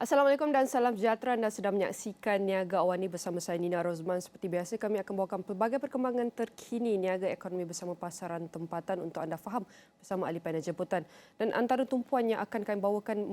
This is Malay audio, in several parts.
Assalamualaikum dan salam sejahtera. Anda sedang menyaksikan Niaga Awani bersama saya Nina Rozman. Seperti biasa kami akan bawakan pelbagai perkembangan terkini niaga ekonomi bersama pasaran tempatan untuk anda faham bersama ahli panel jemputan. Dan antara tumpuan yang akan kami bawakan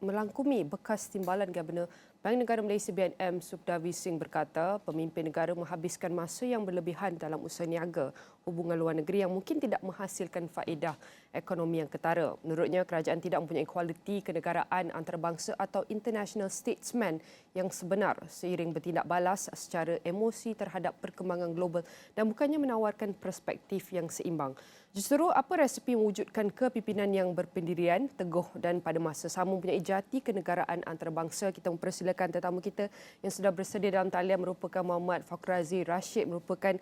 melangkumi bekas timbalan Gubernur Bank Negara Malaysia BNM Supdavi Singh berkata pemimpin negara menghabiskan masa yang berlebihan dalam usaha niaga hubungan luar negeri yang mungkin tidak menghasilkan faedah ekonomi yang ketara. Menurutnya, kerajaan tidak mempunyai kualiti kenegaraan antarabangsa atau international statesman yang sebenar seiring bertindak balas secara emosi terhadap perkembangan global dan bukannya menawarkan perspektif yang seimbang. Justru apa resepi mewujudkan kepimpinan yang berpendirian, teguh dan pada masa sama mempunyai jati kenegaraan antarabangsa. Kita mempersilakan tetamu kita yang sudah bersedia dalam talian merupakan Muhammad Fakhrazi Rashid, merupakan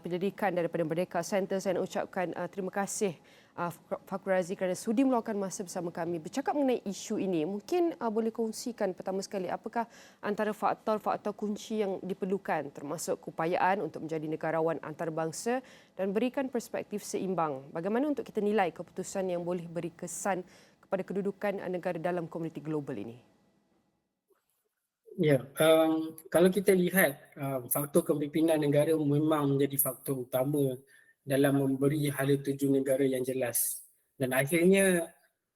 penyelidikan daripada Merdeka Center. Saya nak ucapkan terima kasih Fakhrazi kerana sudi meluangkan masa bersama kami bercakap mengenai isu ini. Mungkin boleh kongsikan pertama sekali apakah antara faktor-faktor kunci yang diperlukan termasuk keupayaan untuk menjadi negarawan antarabangsa dan berikan perspektif seimbang. Bagaimana untuk kita nilai keputusan yang boleh beri kesan kepada kedudukan negara dalam komuniti global ini? Ya, kalau kita lihat faktor kepimpinan negara memang menjadi faktor utama dalam memberi hala tuju negara yang jelas dan akhirnya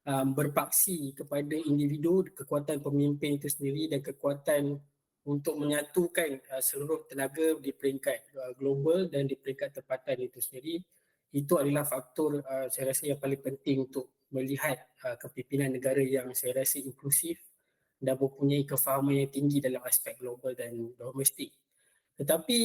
berpaksi kepada individu, kekuatan pemimpin itu sendiri dan kekuatan untuk menyatukan seluruh tenaga di peringkat global dan di peringkat tempatan itu sendiri. Itu adalah faktor saya rasa yang paling penting untuk melihat kepimpinan negara yang saya rasa inklusif dan mempunyai kefahaman yang tinggi dalam aspek global dan domestik. Tetapi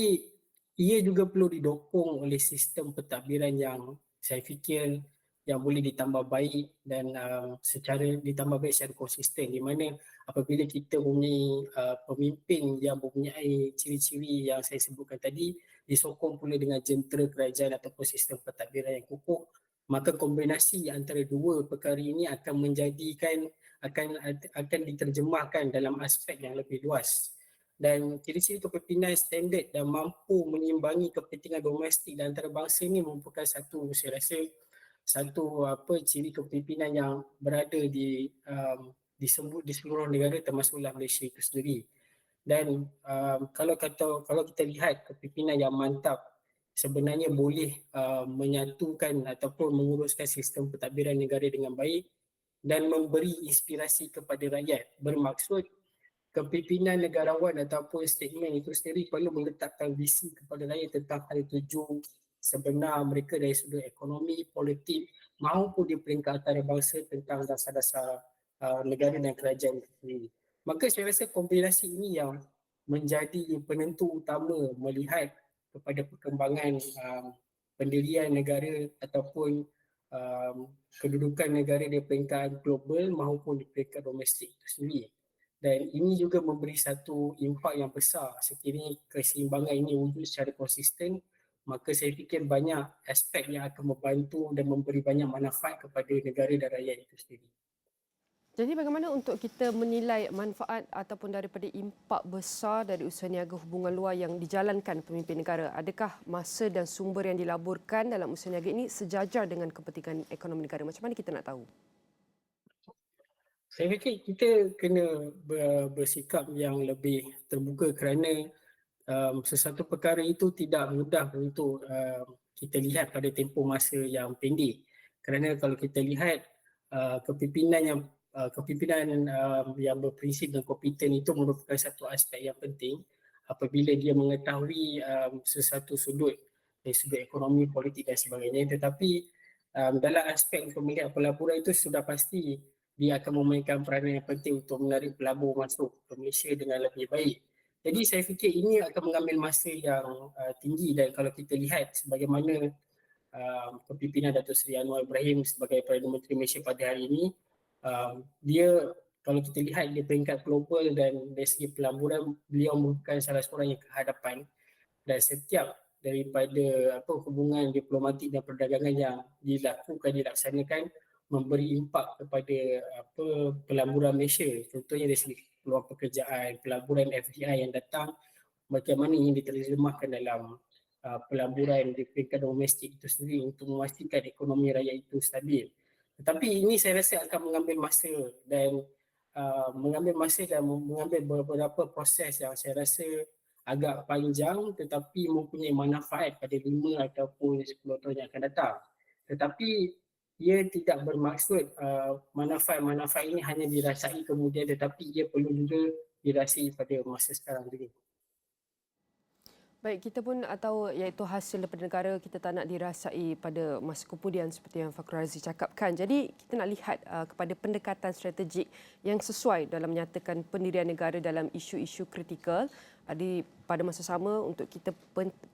ia juga perlu didokong oleh sistem pentadbiran yang saya fikir yang boleh ditambah baik dan secara ditambah baik secara konsisten, di mana apabila kita mempunyai pemimpin yang mempunyai ciri-ciri yang saya sebutkan tadi disokong pula dengan jentera kerajaan ataupun sistem pentadbiran yang kukuh, maka kombinasi antara dua perkara ini akan menjadikan akan diterjemahkan dalam aspek yang lebih luas. Dan ciri-ciri kepimpinan standard dan mampu menyimbangi kepentingan domestik dan antarabangsa ini merupakan satu, saya rasa satu ciri kepimpinan yang berada di seluruh negara termasuklah Malaysia itu sendiri. Dan kalau kita lihat kepimpinan yang mantap sebenarnya boleh menyatukan ataupun menguruskan sistem pentadbiran negara dengan baik dan memberi inspirasi kepada rakyat. Bermaksud kepimpinan negarawan ataupun statement itu sendiri perlu meletakkan visi kepada rakyat tentang hal tuju sebenar mereka dari sudut ekonomi, politik maupun di peringkat antarabangsa tentang dasar-dasar negara dan kerajaan itu sendiri. Maka saya rasa kombinasi ini yang menjadi penentu utama melihat kepada perkembangan pendirian negara ataupun kedudukan negara di peringkat global maupun di peringkat domestik itu sendiri. Dan ini juga memberi satu impak yang besar sekiranya keseimbangan ini wujud secara konsisten, maka saya fikir banyak aspek yang akan membantu dan memberi banyak manfaat kepada negara dan rakyat itu sendiri. Jadi bagaimana untuk kita menilai manfaat ataupun daripada impak besar dari usaha niaga hubungan luar yang dijalankan pemimpin negara? Adakah masa dan sumber yang dilaburkan dalam usaha niaga ini sejajar dengan kepentingan ekonomi negara? Macam mana kita nak tahu? Saya fikir kita kena bersikap yang lebih terbuka kerana sesuatu perkara itu tidak mudah untuk kita lihat pada tempoh masa yang pendek. Kerana kalau kita lihat kepimpinan yang berprinsip dan kompeten itu merupakan satu aspek yang penting apabila dia mengetahui sesuatu sudut dari sudut ekonomi, politik dan sebagainya. Tetapi dalam aspek pemilihan pelaburan itu sudah pasti dia akan memainkan peranan yang penting untuk menarik pelabur masuk ke Malaysia dengan lebih baik. Jadi saya fikir ini akan mengambil masa yang tinggi dan kalau kita lihat sebagaimana kepimpinan Datuk Seri Anwar Ibrahim sebagai Perdana Menteri Malaysia pada hari ini, dia kalau kita lihat di peringkat global dan dari segi pelaburan, beliau merupakan salah seorang yang kehadapan dan setiap daripada hubungan diplomatik dan perdagangan yang dilaksanakan memberi impak kepada pelaburan Malaysia, contohnya dari segi peluang pekerjaan, pelaburan FDI yang datang, bagaimana ini diterjemahkan dalam pelaburan di peringkat domestik itu sendiri untuk memastikan ekonomi rakyat itu stabil. Tetapi ini saya rasa akan mengambil masa dan mengambil masa dan mengambil beberapa proses yang saya rasa agak panjang tetapi mempunyai manfaat pada 5 ataupun 10 tahun yang akan datang. Tetapi ia tidak bermaksud manfaat-manfaat ini hanya dirasai kemudian, tetapi ia perlu juga dirasai pada masa sekarang juga. Baik, kita pun tahu iaitu hasil daripada negara kita tak nak dirasai pada masa kemudian seperti yang Fakrul Razi cakapkan. Jadi kita nak lihat kepada pendekatan strategik yang sesuai dalam menyatakan pendirian negara dalam isu-isu kritikal pada masa sama untuk kita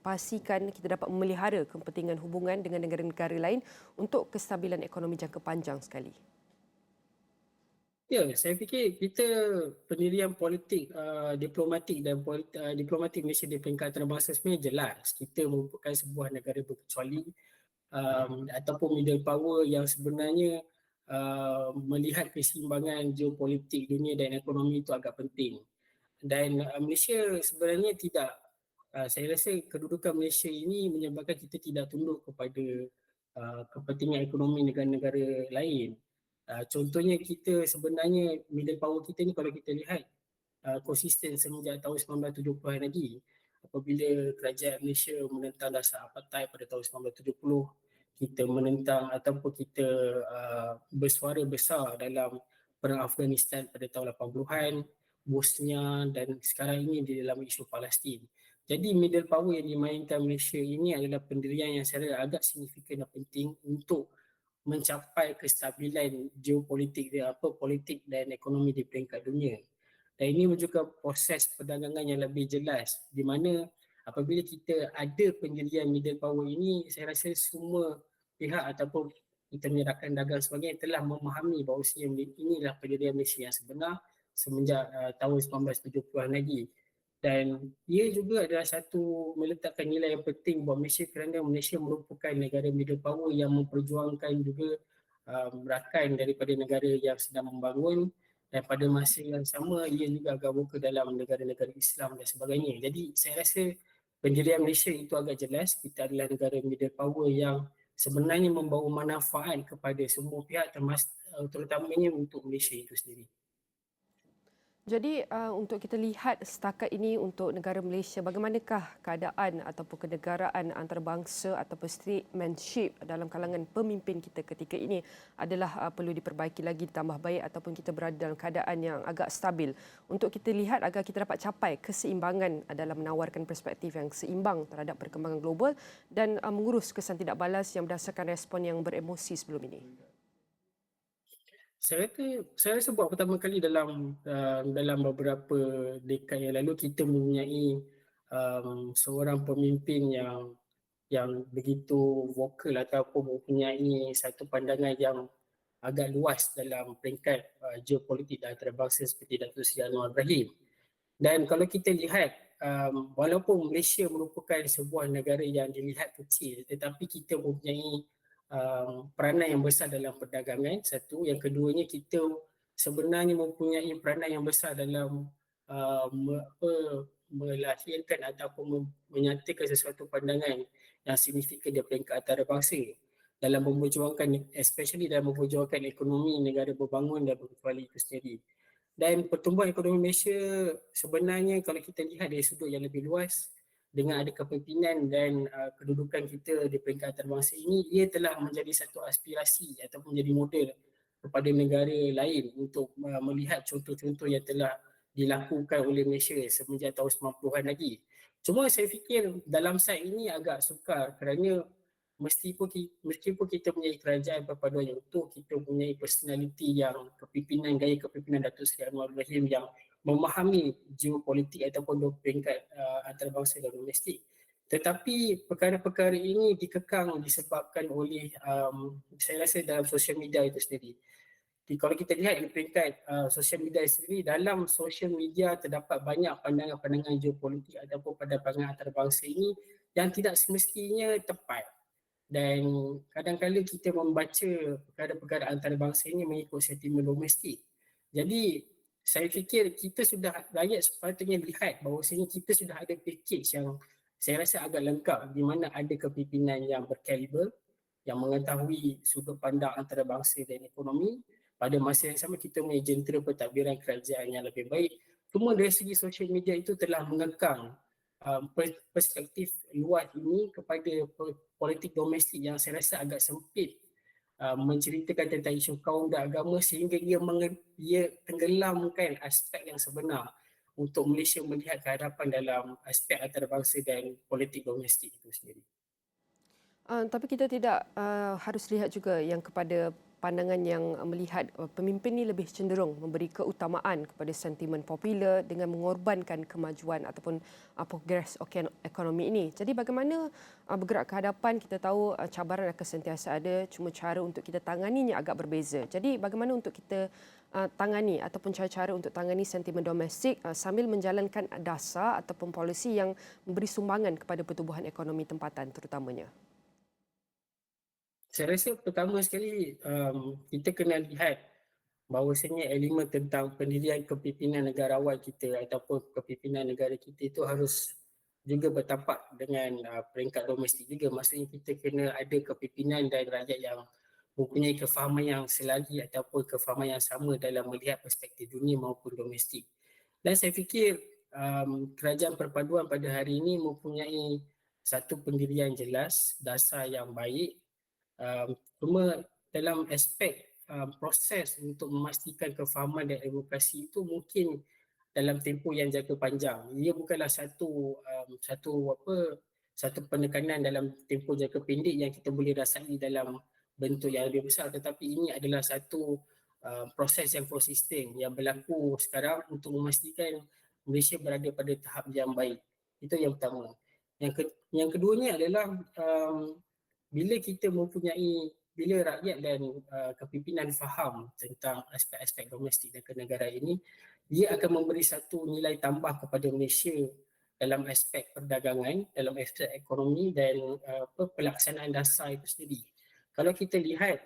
pastikan kita dapat memelihara kepentingan hubungan dengan negara-negara lain untuk kestabilan ekonomi jangka panjang sekali. Ya, saya fikir kita pendirian politik, diplomatik dan diplomatik Malaysia di peringkat antarabangsa sebenarnya jelas. Kita merupakan sebuah negara berkecuali ataupun middle power yang sebenarnya melihat keseimbangan geopolitik dunia dan ekonomi itu agak penting. Dan Malaysia sebenarnya tidak, saya rasa kedudukan Malaysia ini menyebabkan kita tidak tunduk kepada kepentingan ekonomi negara-negara lain. Contohnya kita sebenarnya middle power kita ni kalau kita lihat konsisten semenjak tahun 1970-an lagi. Apabila kerajaan Malaysia menentang dasar apartheid pada tahun 1970, kita menentang ataupun kita bersuara besar dalam perang Afghanistan pada tahun 80-an, Bosnia dan sekarang ini di dalam isu Palestin. Jadi middle power yang dimainkan Malaysia ini adalah pendirian yang saya rasa agak signifikan dan penting untuk mencapai kestabilan geopolitik politik dan ekonomi di peringkat dunia. Dan ini menunjukkan proses perdagangan yang lebih jelas di mana apabila kita ada pendirian middle power ini, saya rasa semua pihak ataupun kita menyerahkan dagang sebagainya telah memahami bahawa inilah pendirian Malaysia yang sebenar semenjak tahun 1970-an lagi. Dan ia juga adalah satu meletakkan nilai yang penting buat Malaysia kerana Malaysia merupakan negara middle power yang memperjuangkan juga rakan daripada negara yang sedang membangun, dan pada masa yang sama ia juga agak vocal dalam negara-negara Islam dan sebagainya. Jadi saya rasa pendirian Malaysia itu agak jelas, kita adalah negara middle power yang sebenarnya membawa manfaat kepada semua pihak terutamanya untuk Malaysia itu sendiri. Jadi untuk kita lihat setakat ini untuk negara Malaysia, bagaimanakah keadaan ataupun kenegaraan antarabangsa ataupun statesmanship dalam kalangan pemimpin kita ketika ini adalah perlu diperbaiki lagi, ditambah baik ataupun kita berada dalam keadaan yang agak stabil. Untuk kita lihat agar kita dapat capai keseimbangan dalam menawarkan perspektif yang seimbang terhadap perkembangan global dan mengurus kesan tidak balas yang berdasarkan respon yang beremosi sebelum ini. Saya rasa buat pertama kali dalam beberapa dekad yang lalu kita mempunyai seorang pemimpin yang begitu vokal ataupun mempunyai satu pandangan yang agak luas dalam peringkat geopolitik dan antarabangsa seperti Datuk Seri Anwar Ibrahim. Dan kalau kita lihat, walaupun Malaysia merupakan sebuah negara yang dilihat kecil, tetapi kita mempunyai peranan yang besar dalam perdagangan, satu. Yang keduanya, kita sebenarnya mempunyai peranan yang besar dalam melahirkan ataupun menyatakan sesuatu pandangan yang signifikan di peringkat antarabangsa dalam memperjuangkan, especially dalam memperjuangkan ekonomi negara berbangun dan berkecuali itu sendiri. Dan pertumbuhan ekonomi Malaysia sebenarnya kalau kita lihat dari sudut yang lebih luas, dengan ada kepimpinan dan kedudukan kita di peringkat antarabangsa ini, ia telah menjadi satu aspirasi ataupun menjadi model kepada negara lain untuk melihat contoh-contoh yang telah dilakukan oleh Malaysia semenjak tahun 90-an lagi. Cuma saya fikir dalam side ini agak sukar kerana meskipun kita punya kerajaan perpaduan yang utuh, kita punya personality yang gaya kepimpinan Datuk Seri Anwar Ibrahim yang memahami geopolitik ataupun peringkat antarabangsa dan domestik. Tetapi perkara-perkara ini dikekang disebabkan oleh saya rasa dalam sosial media itu sendiri. Kalau kita lihat di peringkat sosial media sendiri, dalam sosial media terdapat banyak pandangan-pandangan geopolitik ataupun pandangan antarabangsa ini yang tidak semestinya tepat. Dan kadang-kadang kita membaca perkara-perkara antarabangsa ini mengikut sentimen domestik. Jadi saya fikir rakyat sepatutnya lihat bahawasanya kita sudah ada package yang saya rasa agak lengkap di mana ada kepimpinan yang berkaliber, yang mengetahui sudut pandang antarabangsa dan ekonomi, pada masa yang sama kita punya jentera pentadbiran kerajaan yang lebih baik. Cuma dari segi sosial media itu telah mengekang perspektif luas ini kepada politik domestik yang saya rasa agak sempit, menceritakan tentang isu kaum dan agama, sehingga ia tenggelamkan aspek yang sebenar untuk Malaysia melihat kehadapan dalam aspek antarabangsa dan politik domestik itu sendiri. Tapi kita tidak harus lihat juga yang kepada pandangan yang melihat pemimpin ini lebih cenderung memberi keutamaan kepada sentimen popular dengan mengorbankan kemajuan ataupun progres ekonomi ini. Jadi bagaimana bergerak ke hadapan, kita tahu cabaran akan sentiasa ada, cuma cara untuk kita tanganinya agak berbeza. Jadi bagaimana untuk kita tangani ataupun cara-cara untuk tangani sentimen domestik sambil menjalankan dasar ataupun polisi yang memberi sumbangan kepada pertumbuhan ekonomi tempatan terutamanya? Saya rasa pertama sekali kita kena lihat bahawasanya elemen tentang pendirian kepimpinan negarawan kita ataupun kepimpinan negara kita itu harus juga bertapak dengan peringkat domestik juga. Maksudnya kita kena ada kepimpinan dan rakyat yang mempunyai kefahaman yang selari ataupun kefahaman yang sama dalam melihat perspektif dunia maupun domestik. Dan saya fikir kerajaan perpaduan pada hari ini mempunyai satu pendirian jelas, dasar yang baik. Cuma dalam aspek proses untuk memastikan kefahaman dan advokasi itu mungkin dalam tempoh yang jangka panjang. Ia bukanlah satu penekanan dalam tempoh jangka pendek yang kita boleh rasai dalam bentuk yang lebih besar, tetapi ini adalah satu proses yang konsisten yang berlaku sekarang untuk memastikan Malaysia berada pada tahap yang baik. Itu yang pertama. Yang keduanya adalah bila rakyat dan kepimpinan faham tentang aspek-aspek domestik dan kenegaraan ini, dia akan memberi satu nilai tambah kepada Malaysia dalam aspek perdagangan, dalam aspek ekonomi dan pelaksanaan dasar itu sendiri. Kalau kita lihat,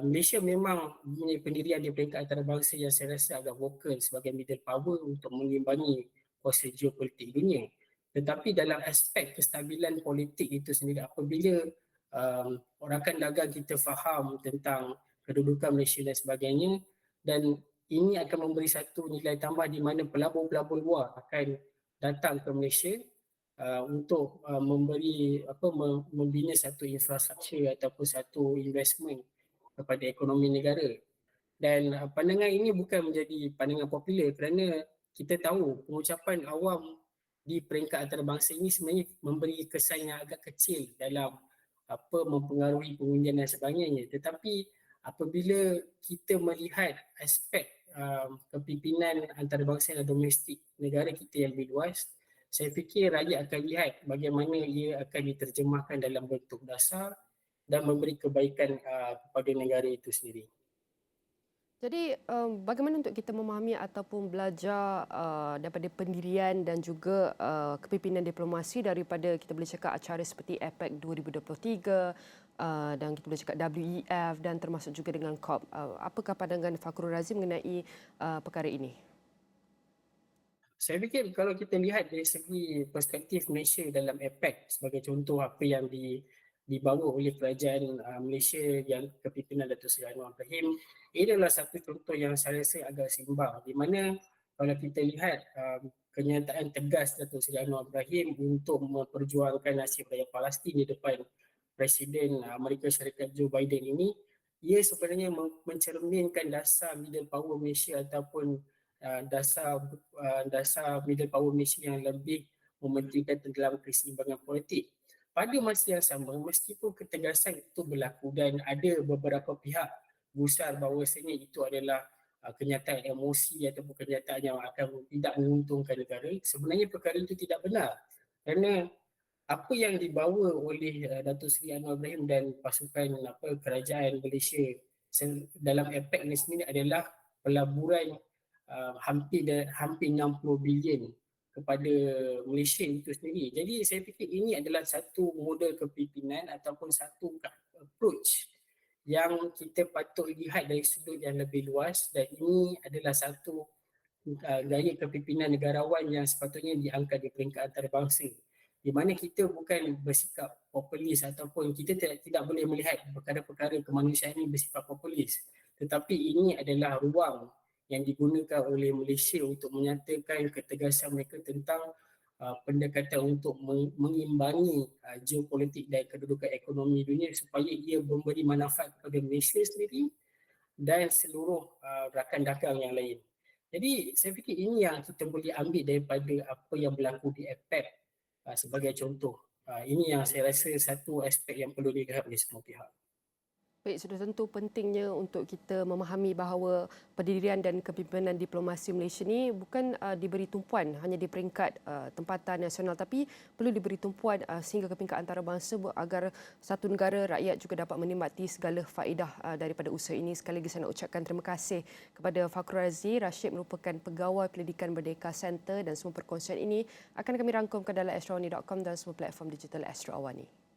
Malaysia memang mempunyai pendirian di peringkat antarabangsa yang saya rasa agak vokal sebagai middle power untuk mengimbangi kuasa geopolitik dunia. Tetapi dalam aspek kestabilan politik itu sendiri, apabila rakan dagang kita faham tentang kedudukan Malaysia dan sebagainya, dan ini akan memberi satu nilai tambah di mana pelabur-pelabur luar akan datang ke Malaysia untuk membina satu infrastruktur ataupun satu investment kepada ekonomi negara. Dan pandangan ini bukan menjadi pandangan popular kerana kita tahu pengucapan awam di peringkat antarabangsa ini sebenarnya memberi kesan yang agak kecil dalam mempengaruhi pengundian dan sebagainya. Tetapi apabila kita melihat aspek kepimpinan antarabangsa dan domestik negara kita yang lebih luas, saya fikir rakyat akan lihat bagaimana ia akan diterjemahkan dalam bentuk dasar dan memberi kebaikan kepada negara itu sendiri. Jadi bagaimana untuk kita memahami ataupun belajar daripada pendirian dan juga kepimpinan diplomasi daripada, kita boleh cakap, acara seperti APEC 2023 dan kita boleh cakap WEF dan termasuk juga dengan COP. Apakah pandangan Fakhrul Razi mengenai perkara ini? Saya fikir kalau kita lihat dari segi perspektif Malaysia dalam APEC sebagai contoh apa yang dibawa oleh kerajaan Malaysia yang kepimpinan Datuk Seri Anwar Ibrahim, ini adalah satu contoh yang saya rasa agak seimbang, di mana kalau kita lihat kenyataan tegas Datuk Seri Anwar Ibrahim untuk memperjuangkan nasib rakyat Palestin di depan Presiden Amerika Syarikat Joe Biden ini, ia sebenarnya mencerminkan dasar middle power Malaysia ataupun dasar middle power Malaysia yang lebih mementingkan dalam keseimbangan politik. Pada masa yang sama, meskipun ketegasan itu berlaku dan ada beberapa pihak gusar bahawasanya itu adalah kenyataan emosi ataupun kenyataan yang akan tidak menguntungkan negara, sebenarnya perkara itu tidak benar. Kerana apa yang dibawa oleh Datuk Seri Anwar Ibrahim dan pasukan kerajaan Malaysia dalam APEC ini sendiri adalah pelaburan hampir 60 bilion kepada Malaysia itu sendiri. Jadi saya fikir ini adalah satu model kepimpinan ataupun satu approach yang kita patut lihat dari sudut yang lebih luas, dan ini adalah satu gaya kepimpinan negarawan yang sepatutnya diangkat di peringkat antarabangsa, di mana kita bukan bersikap populis ataupun kita tidak boleh melihat perkara-perkara kemanusiaan ini bersifat populis. tetapi ini adalah ruang yang digunakan oleh Malaysia untuk menyatakan ketegasan mereka tentang pendekatan untuk mengimbangi geopolitik dan kedudukan ekonomi dunia supaya ia memberi manfaat kepada Malaysia sendiri dan seluruh rakan dagang yang lain. Jadi saya fikir ini yang kita boleh ambil daripada apa yang berlaku di APEC sebagai contoh. Ini yang saya rasa satu aspek yang perlu dilihat oleh semua pihak. Baik, sudah tentu pentingnya untuk kita memahami bahawa pendirian dan kepimpinan diplomasi Malaysia ini bukan diberi tumpuan hanya di peringkat tempatan nasional, tapi perlu diberi tumpuan sehingga ke peringkat antarabangsa agar satu negara rakyat juga dapat menikmati segala faedah daripada usaha ini. Sekali lagi saya nak ucapkan terima kasih kepada Fakhrul Razi. Rashid merupakan pegawai Pendidikan Merdeka Center dan semua perkongsian ini akan kami rangkumkan dalam astrawani.com dan semua platform digital Astro Awani.